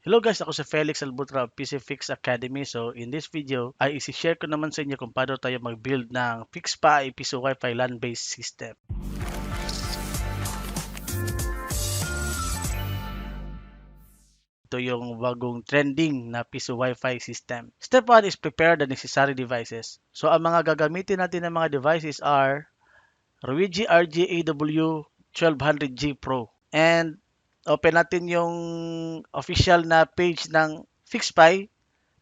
Hello guys, ako si Felix Albutra of PC Fix Academy. So in this video ay isi-share ko naman sa inyo kung paano tayo mag-build ng FixPi Piso Wi-Fi LAN-based system. Ito yung bagong trending na Piso Wi-Fi system. Step 1 is prepare the necessary devices. So ang mga gagamitin natin ng mga devices are Roigi RGAW 1200G Pro. And open natin yung official na page ng FixPi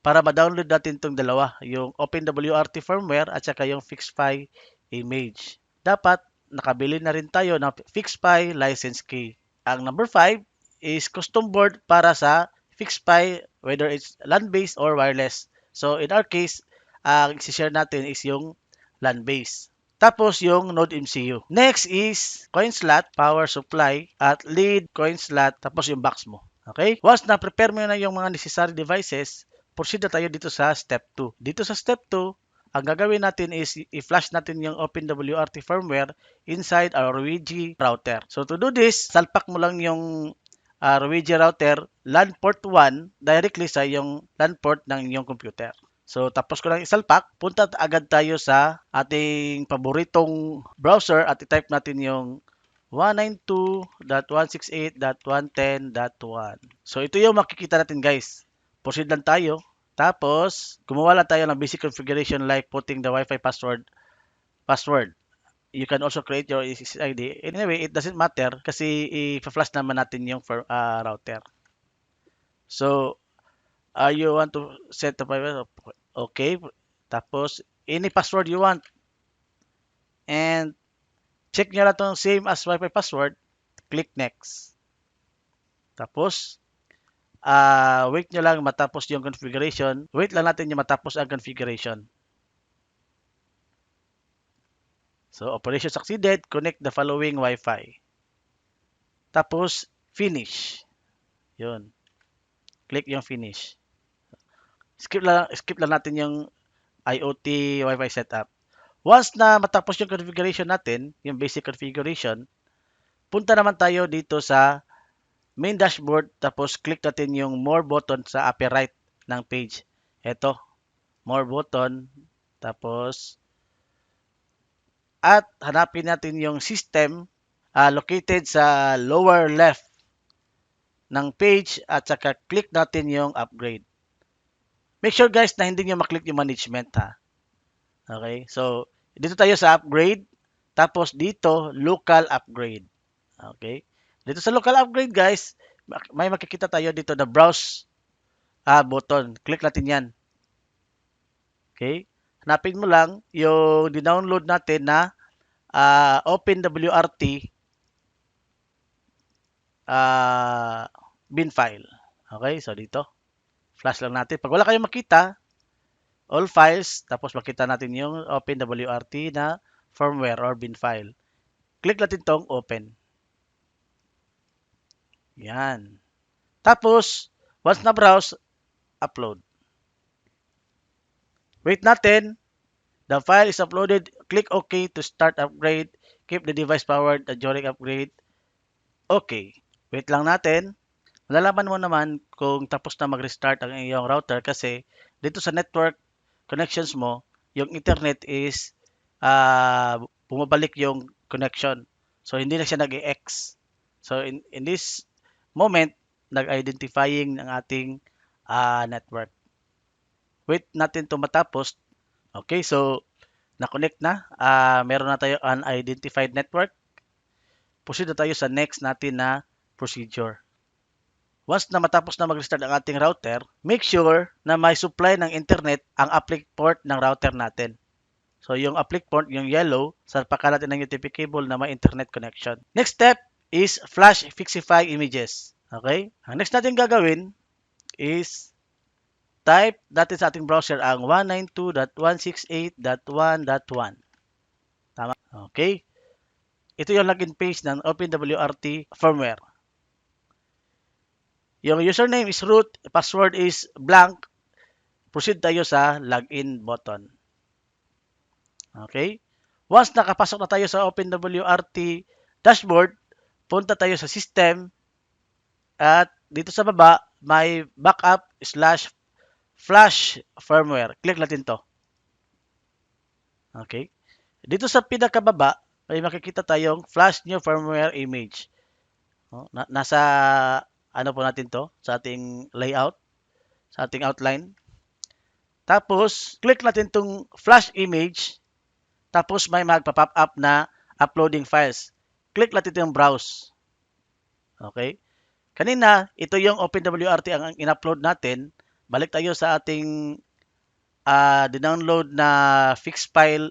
para ma-download natin itong dalawa, yung OpenWRT firmware at saka yung FixPi image. Dapat nakabili na rin tayo ng FixPi license key. Ang number 5 is custom board para sa FixPi, whether it's LAN-based or wireless. So in our case, ang isi-share natin is yung LAN-based. Tapos yung Node MCU. Next is coin slot, power supply, at lead, coin slot, tapos yung box mo. Okay? Once na-prepare mo na yung mga necessary devices, proceed na tayo dito sa step 2. Dito sa step 2, ang gagawin natin is i-flash natin yung OpenWRT firmware inside our Roigi router. So to do this, salpak mo lang yung Roigi router LAN port 1 directly sa yung LAN port ng inyong computer. So, tapos ko lang isalpak, punta agad tayo sa ating paboritong browser at i-type natin yung 192.168.110.1. So, ito yung makikita natin guys. Proceed lang tayo. Tapos, gumawa lang tayo ng basic configuration like putting the Wi-Fi password. You can also create your SSID. Anyway, it doesn't matter kasi i-flash naman natin yung router. So, you want to set the password? Okay. Tapos, any password you want. And, check nyo lang itong same as Wi-Fi password. Click next. Tapos, wait nyo lang matapos yung configuration. Wait lang natin yung matapos ang configuration. So, operation succeeded. Connect the following Wi-Fi. Tapos, finish. Yun. Click yung finish. Skip lang natin yung IoT Wi-Fi setup. Once na matapos yung configuration natin, yung basic configuration, punta naman tayo dito sa main dashboard, tapos click natin yung more button sa upper right ng page. Ito, more button, tapos at hanapin natin yung system located sa lower left ng page at saka click natin yung upgrade. Make sure guys na hindi nyo maklik yung management ha. Okay, so dito tayo sa upgrade, tapos dito local upgrade. Okay, dito sa local upgrade guys, may makikita tayo dito na browse button. Click natin yan. Okay, hanapin mo lang yung di-download natin na OpenWRT bin file. Okay, so dito. Flash lang natin. Pag wala kayong makita, all files, tapos makita natin yung OpenWRT na firmware or bin file. Click natin tong open. Yan. Tapos, once na browse, upload. Wait natin. The file is uploaded. Click OK to start upgrade. Keep the device powered during upgrade. Okay. Wait lang natin. Malalaman mo naman kung tapos na mag-restart ang iyong router kasi dito sa network connections mo, yung internet is bumabalik yung connection. So, hindi na siya nag-e-X. So, in this moment, nag-identifying ng ating network. Wait natin ito matapos. Okay, so, na-connect na. Meron na tayo unidentified network. Proceed na tayo sa next natin na procedure. Once na matapos na mag-restart ang ating router, make sure na may supply ng internet ang uplink port ng router natin. So, yung uplink port, yung yellow, salpakan natin ng UTP cable na may internet connection. Next step is flash Fixify images. Okay? Ang next natin gagawin is type natin sa ating browser ang 192.168.1.1. Tama? Okay? Ito yung login page ng OpenWRT firmware. Yung username is root, password is blank. Proceed tayo sa login button. Okay? Once nakapasok na tayo sa OpenWRT dashboard, punta tayo sa system at dito sa baba, my backup slash flash firmware. Click natin to. Okay. Dito sa pinakababa, may makikita tayong flash new firmware image. Nasa ano po natin to sa ating layout, sa ating outline. Tapos, click natin tong flash image. Tapos, may magpa-pop up na uploading files. Click natin yung browse. Okay? Kanina, ito yung OpenWRT ang in-upload natin. Balik tayo sa ating dinownload na fixpy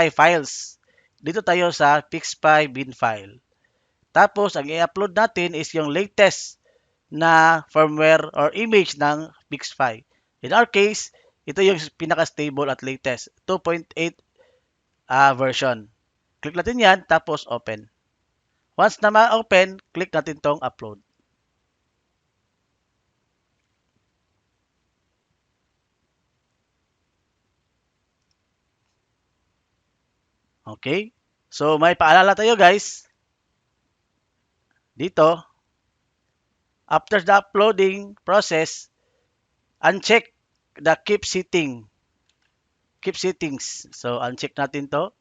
files. Dito tayo sa fixpy bin file. Tapos, ang i-upload natin is yung latest na firmware or image ng fixpy. In our case, ito yung pinaka-stable at latest, 2.8 version. Click natin yan, tapos open. Once na ma-open, click natin tong upload. Okay? So, may paalala tayo guys. Dito, after the uploading process, uncheck the keep settings. So, uncheck natin to.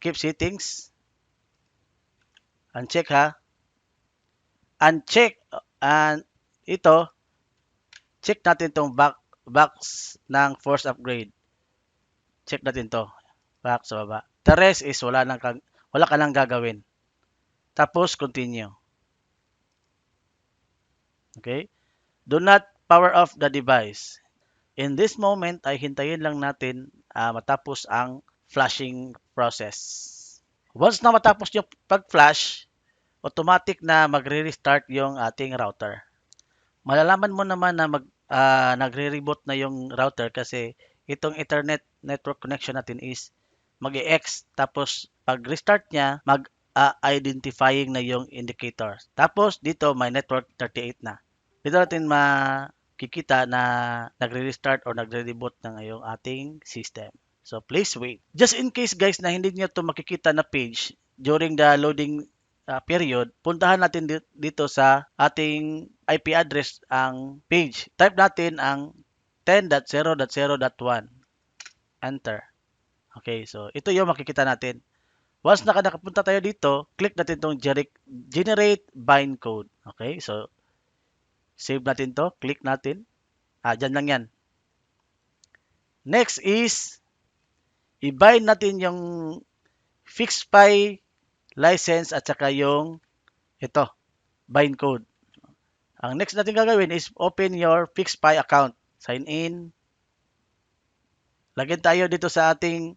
Keep settings. Uncheck ha. Uncheck. And ito, check natin tong box ng force upgrade. Check natin to. Back sa baba. The rest is wala ka nang gagawin. Tapos, continue. Okay? Do not power off the device. In this moment, ay hintayin lang natin matapos ang flashing process. Once na matapos yung pag-flash, automatic na magre-restart yung ating router. Malalaman mo naman na nagre-reboot na yung router kasi itong Ethernet network connection natin is mag-e-X. Tapos, pag-restart niya, identifying na yung indicator. Tapos, dito may network 38 na. Dito natin makikita na nagre-restart or nagre-reboot na ngayong ating system. So, please wait. Just in case guys na hindi niyo ito makikita na page during the loading period, puntahan natin dito sa ating IP address ang page. Type natin ang 10.0.0.1. Enter. Okay, so ito yung makikita natin. Once nakapunta tayo dito, click natin itong generate bind code. Okay, so save natin to. Click natin. Dyan lang yan. Next is, i-bind natin yung fixpy license at saka yung ito, bind code. Ang next natin gagawin is open your fixpy account. Sign in. Lagyan tayo dito sa ating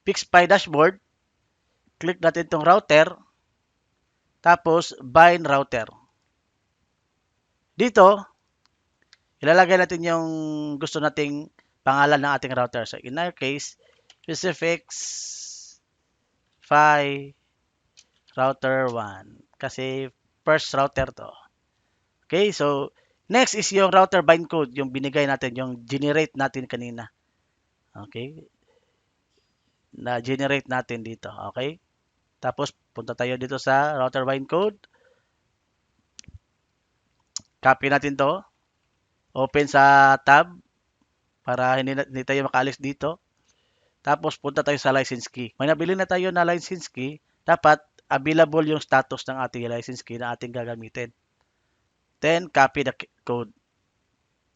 fixpy dashboard. Click natin itong router. Tapos, bind router. Dito, ilalagay natin yung gusto nating pangalan ng ating router. So, in our case, specifics Phi router 1. Kasi, first router to. Okay, so, next is yung router bind code, yung binigay natin, yung generate natin kanina. Okay, na-generate natin dito. Okay, tapos, punta tayo dito sa router bind code. Copy natin to. Open sa tab para hindi tayo makaalis dito. Tapos, punta tayo sa license key. May nabili na tayo na license key. Dapat, available yung status ng ating license key na ating gagamitin. Then, copy the code.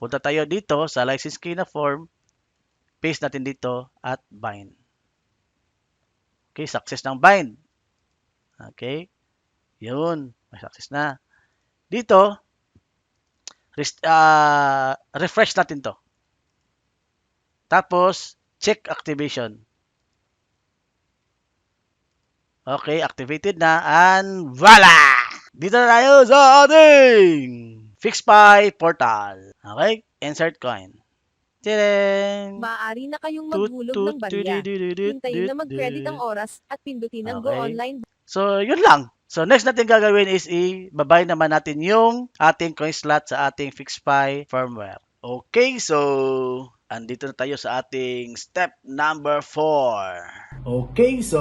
Punta tayo dito sa license key na form. Paste natin dito at bind. Okay, success ng bind. Okay, yun. May success na. Dito, refresh natin to. Tapos, check activation. Okay, activated na. And voila! Dito na tayo sa ating fixpy portal. Okay, insert coin. Tadang! Maaari na kayong maghulog ng barya. Hintayin na mag-credit ang oras at pindutin ang Go Okay. Online. So, yun lang. So, next natin gagawin is i-babay naman natin yung ating coin slot sa ating fixpy firmware. Okay, so, andito na tayo sa ating step number 4. Okay, so,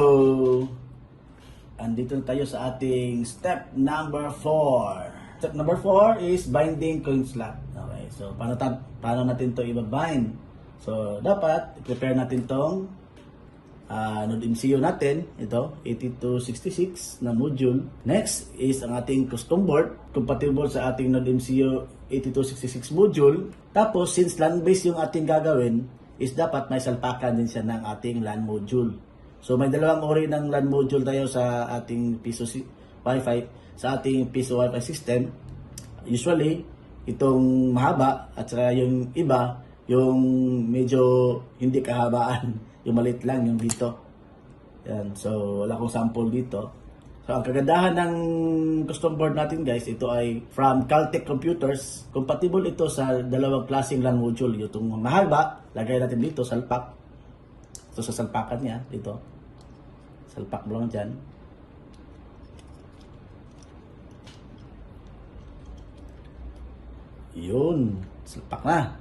andito na tayo sa ating step number 4. Step number 4 is binding coin slot. Okay, so paano natin to i-bind? So, dapat i-prepare natin tong Node MCU natin, ito, 8266 na module. Next is ang ating custom board, compatible sa ating Node MCU 8266 module. Tapos, since LAN-based yung ating gagawin, is dapat may salpakan din siya ng ating LAN module. So, may dalawang uri ng LAN module tayo sa ating piso Wi-Fi, sa ating piso Wi-Fi system. Usually, itong mahaba at saka yung iba, yung medyo hindi kahabaan, yung maliit lang, yung dito. Yan, so wala akong sample dito. So ang kagandahan ng custom board natin guys, ito ay from Caltech Computers. Compatible ito sa dalawang klaseng LAN module. Yung mahaba, lagay natin dito, salpak. So sa salpakan niya, dito. Salpak mo lang dyan. Yun, salpak na.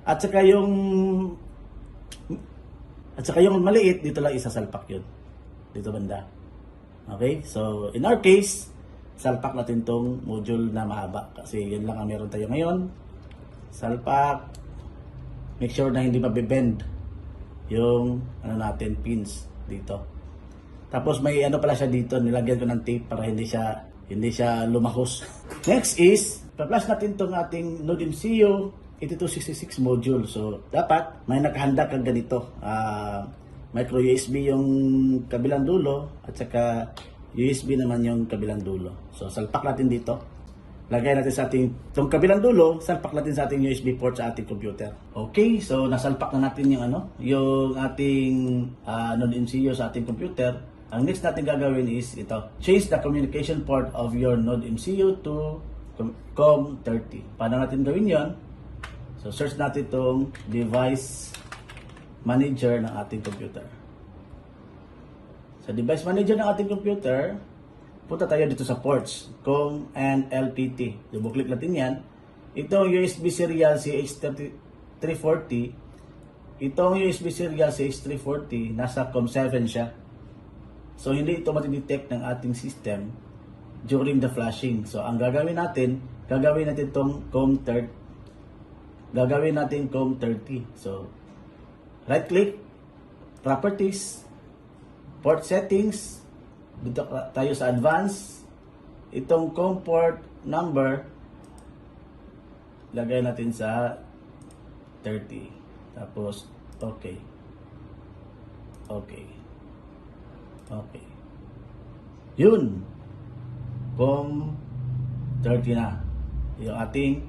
At saka yung maliit, dito lang isasalpak yun. Dito banda. Okay? So, in our case, salpak natin tong module na mahaba. Kasi yun lang ang meron tayo ngayon. Salpak. Make sure na hindi mabibend yung natin, pins dito. Tapos may pala siya dito, nilagyan ko ng tape para hindi siya lumahos. Next is, pa-flash natin tong ating Node MCU 8266 module. So, dapat may nakahanda kang ganito. Micro USB yung kabilang dulo at saka USB naman yung kabilang dulo. So, salpak natin dito. Lagay natin sa ating itong kabilang dulo, salpak natin sa ating USB port sa ating computer. Okay, so nasalpak na natin yung ating Node MCU sa ating computer. Ang next natin gagawin is ito. Change the communication port of your Node MCU to COM30. Paano natin gawin 'yon? So, search natin itong device manager ng ating computer. Sa device manager ng ating computer, punta tayo dito sa ports, COM and LPT. Double-click natin yan. Itong USB serial CH340, itong USB serial CH340, nasa COM7 siya. So, hindi ito matidetect ng ating system during the flashing. So, ang gagawin natin itong COM30. Gagawin natin COM30. So, right-click, properties, port settings, dito tayo sa advanced, itong COM port number, lagay natin sa 30. Tapos, okay. Okay. Okay. Yun. COM30 na. Yung ating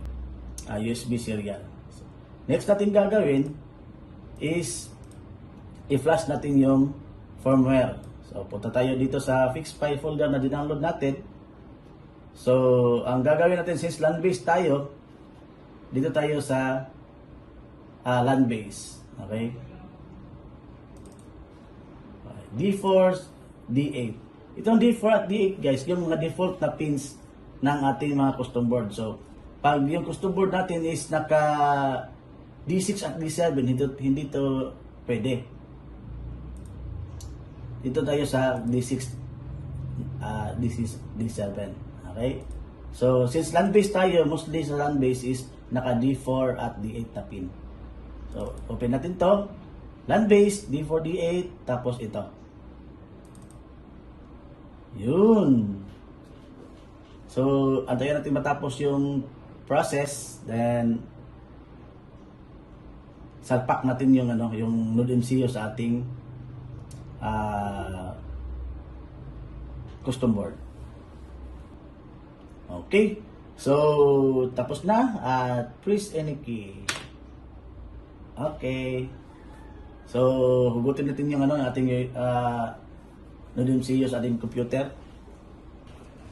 USB serial. Next natin gagawin is i-flash natin yung firmware. So, punta tayo dito sa fixed file folder na dinownload natin. So, ang gagawin natin since LAN-based tayo, dito tayo sa LAN-based. Okay? D4, D8. Itong D4 at D8 guys, yung mga default na pins ng ating mga custom board. So, pag yung custom board natin is naka D6 at D7, hindi to pwede. Dito tayo sa D6, D7. Okay? So, since LAN-based tayo, mostly sa LAN-based is naka D4 at D8 na pin. So, open natin to. LAN-based, D4, D8, tapos ito. Yun. So, antayin natin matapos yung process, then salpak natin yung yung Node MCU sa ating custom board. Okay. So, tapos na at press any key. Okay. So, hugutin natin yung ating Node MCU sa ating computer.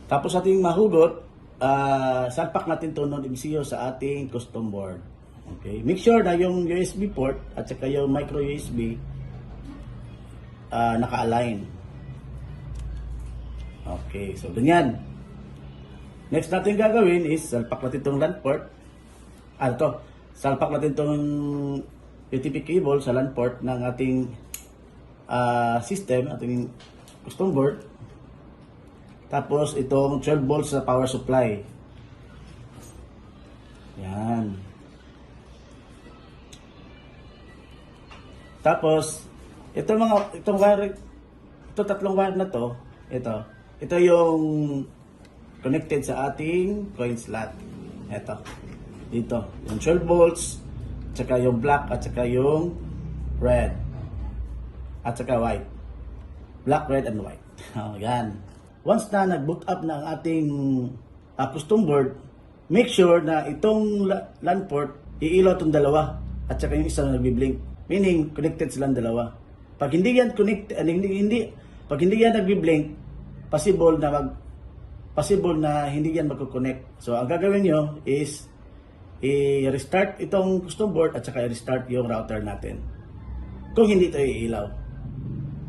Tapos ating mahugot, salpak natin to Node MCU sa ating custom board. Okay, make sure na yung USB port at saka yung micro USB naka-align. Okay, so ganyan. Next natin gagawin is salpak natin itong LAN port. Salpak natin itong UTP cable sa LAN port ng ating system, ating custom board. Tapos itong 12 volts sa power supply. Yan. Tapos, itong wire, ito tatlong wire na to, ito yung connected sa ating coin slot. Ito, dito, yung 12 volts, tsaka yung black, at tsaka yung red, at tsaka white. Black, red, and white. Yan. Once na nag-boot up na ang ating custom board, make sure na itong LAN port, iilaw itong dalawa, at tsaka yung isa na nagbi-blink. Meaning, connected silang dalawa. Pag hindi yan pag hindi yan nagbi-blink, possible na hindi yan magko-connect. So, ang gagawin nyo is i-restart itong custom board at saka i-restart yung router natin. Kung hindi ito iilaw.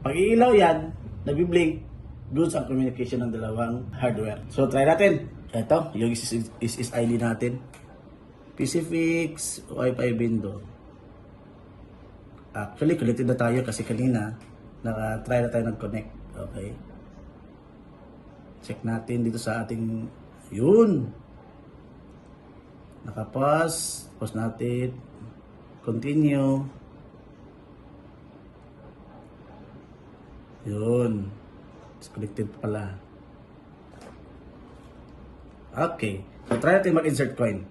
Pag iilaw yan, nagbi-blink, goods ang communication ng dalawang hardware. So, try natin. Ito, yung SSID natin. PCFix, Wi-Fi window. Actually, connected na tayo kasi kanina, naka-try na tayo nag-connect. Okay. Check natin dito sa ating, yun. Naka-pause. Pause natin. Continue. Yun. Disconnected pala. Okay. So, try natin mag-insert coin.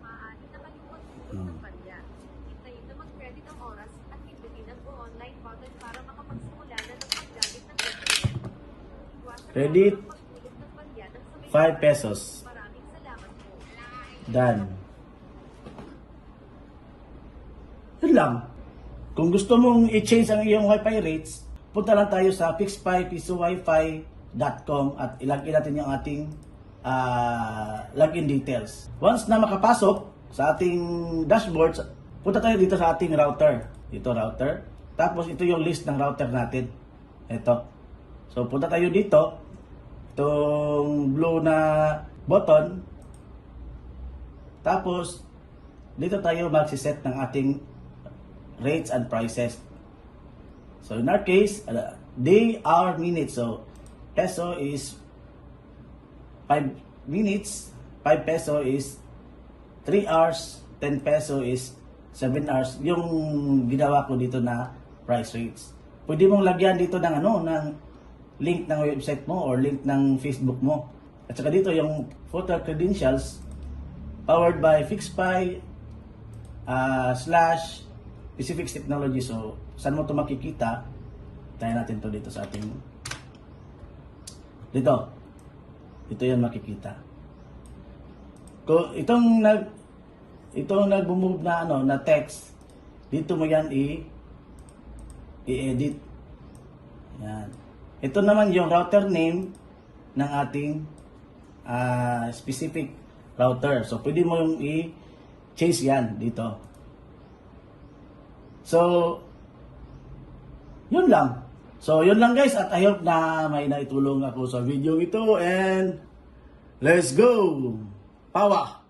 Maaari na maluot ng barya. Hintayin na mag-credit ang oras at pindutin ang online button para makapagsimula na ng paggamit ng internet. Iwasan Credit, ang pagpulot ng barya ng sabay 5 pesos. Maraming salamat po. Done. Yun lang. Kung gusto mong i-change ang iyong Wi-Fi rates, punta lang tayo sa fixpi.pisowifi.com at ilagay natin yung ating login details. Once na makapasok sa ating dashboard, punta tayo dito sa ating router. Dito router. Tapos ito yung list ng router natin. Ito. So punta tayo dito. Itong blue na button. Tapos dito tayo magsiset ng ating rates and prices. So in our case, day, hour, minute. So peso is 5 minutes, 5 peso is 3 hours, 10 peso is 7 hours. Yung ginawa ko dito na price rates. Pwede mong lagyan dito ng ng link ng website mo or link ng Facebook mo. At saka dito yung photo credentials powered by Fixpi / Specific Technology. So, saan mo ito makikita? Tayo natin to dito sa ating dito. Ito yan makikita. Kung itong nag-move na na text, dito mo yan i-edit. Yan. Ito naman yung router name ng ating specific router. So pwede mo yung i-change yan dito. So yun lang. So, yun lang guys, at I hope na may naitulong ako sa video ito, and let's go! Power!